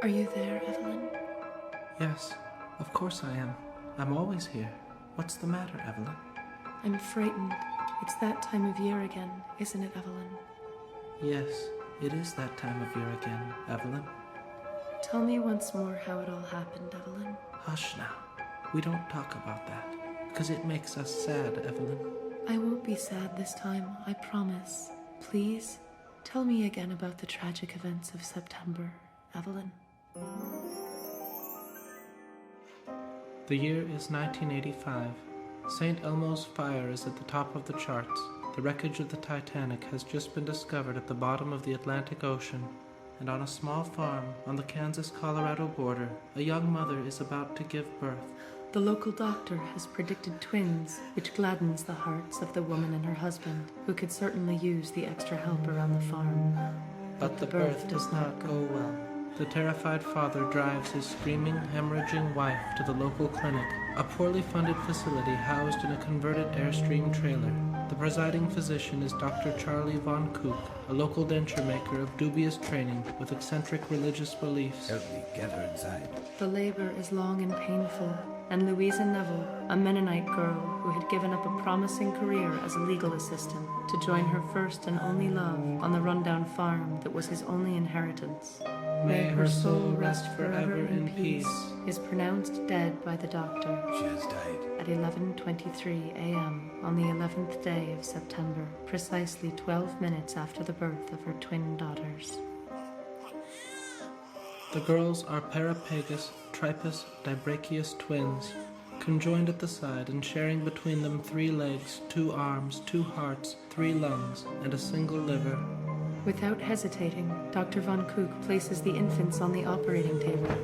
Are you there, Evelyn? Yes, of course I am. I'm always here. What's the matter, Evelyn? I'm frightened. It's that time of year again, isn't it, Evelyn? Yes, it is that time of year again, Evelyn. Tell me once more how it all happened, Evelyn. Hush now. We don't talk about that, because it makes us sad, Evelyn. I won't be sad this time, I promise. Please, tell me again about the tragic events of September, Evelyn. The year is 1985. St. Elmo's fire is at the top of the charts. The wreckage of the Titanic has just been discovered at the bottom of the Atlantic Ocean, and on a small farm on the Kansas-Colorado border, a young mother is about to give birth. The local doctor has predicted twins, which gladdens the hearts of the woman and her husband, who could certainly use the extra help around the farm. But the birth does not go well. The terrified father drives his screaming, hemorrhaging wife to the local clinic, a poorly funded facility housed in a converted Airstream trailer. The presiding physician is Dr. Charlie Von Kook, a local denture maker of dubious training with eccentric religious beliefs. Help me get her inside. The labor is long and painful, and Louisa Neville, a Mennonite girl who had given up a promising career as a legal assistant to join her first and only love on the rundown farm that was his only inheritance. May her soul rest forever in peace, is pronounced dead by the doctor She has died. at 11:23 a.m. on the 11th day of September, precisely 12 minutes after the birth of her twin daughters. The girls are parapagus, tripus, dibrachius twins, conjoined at the side and sharing between them 3 legs, 2 arms, 2 hearts, 3 lungs, and a single liver. Without hesitating, Dr. Von Kook places the infants on the operating table.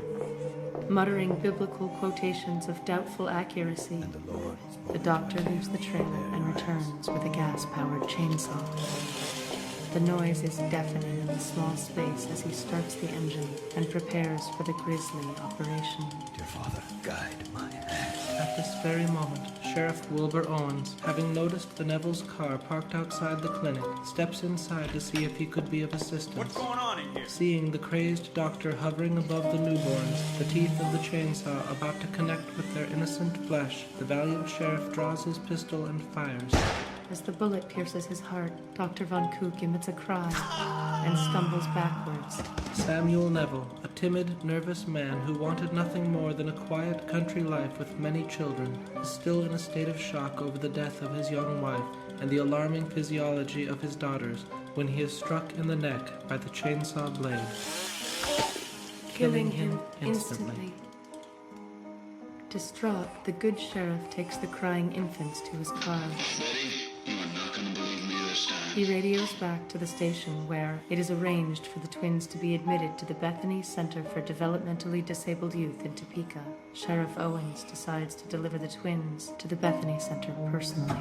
Muttering biblical quotations of doubtful accuracy, And the Lord spoke. the doctor leaves the trailer and returns with a gas-powered chainsaw. The noise is deafening in the small space as he starts the engine and prepares for the grisly operation. Dear Father, guide my hand. At this very moment, Sheriff Wilbur Owens, having noticed the Neville's car parked outside the clinic, steps inside to see if he could be of assistance. What's going on in here? Seeing the crazed doctor hovering above the newborns, the teeth of the chainsaw about to connect with their innocent flesh, the valiant sheriff draws his pistol and fires. As the bullet pierces his heart, Dr. Von Kook emits a cry and stumbles backwards. Samuel Neville, a timid, nervous man who wanted nothing more than a quiet country life with many children, is still in a state of shock over the death of his young wife and the alarming physiology of his daughters when he is struck in the neck by the chainsaw blade, Killing him instantly. Distraught, the good sheriff takes the crying infants to his car. Betty, you are not going to believe me this time. He radios back to the station where it is arranged for the twins to be admitted to the Bethany Center for Developmentally Disabled Youth in Topeka. Sheriff Owens decides to deliver the twins to the Bethany Center personally.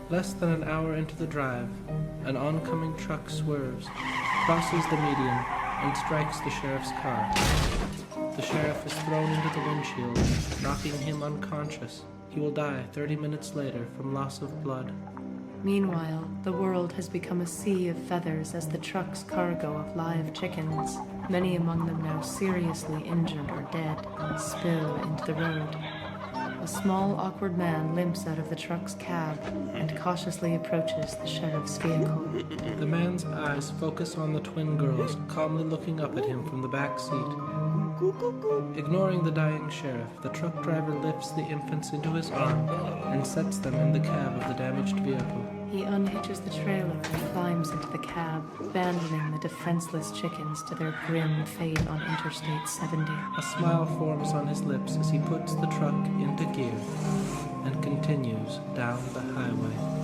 Less than an hour into the drive, an oncoming truck swerves, crosses the median, and strikes the sheriff's car. The sheriff is thrown into the windshield, knocking him unconscious. He will die 30 minutes later from loss of blood. Meanwhile, the world has become a sea of feathers as the truck's cargo of live chickens, many among them now seriously injured or dead, spill into the road. A small, awkward man limps out of the truck's cab and cautiously approaches the sheriff's vehicle. The man's eyes focus on the twin girls, calmly looking up at him from the back seat. Ignoring the dying sheriff, the truck driver lifts the infants into his arm and sets them in the cab of the damaged vehicle. He unhitches the trailer and climbs into the cab, abandoning the defenseless chickens to their grim fate on Interstate 70. A smile forms on his lips as he puts the truck into gear and continues down the highway.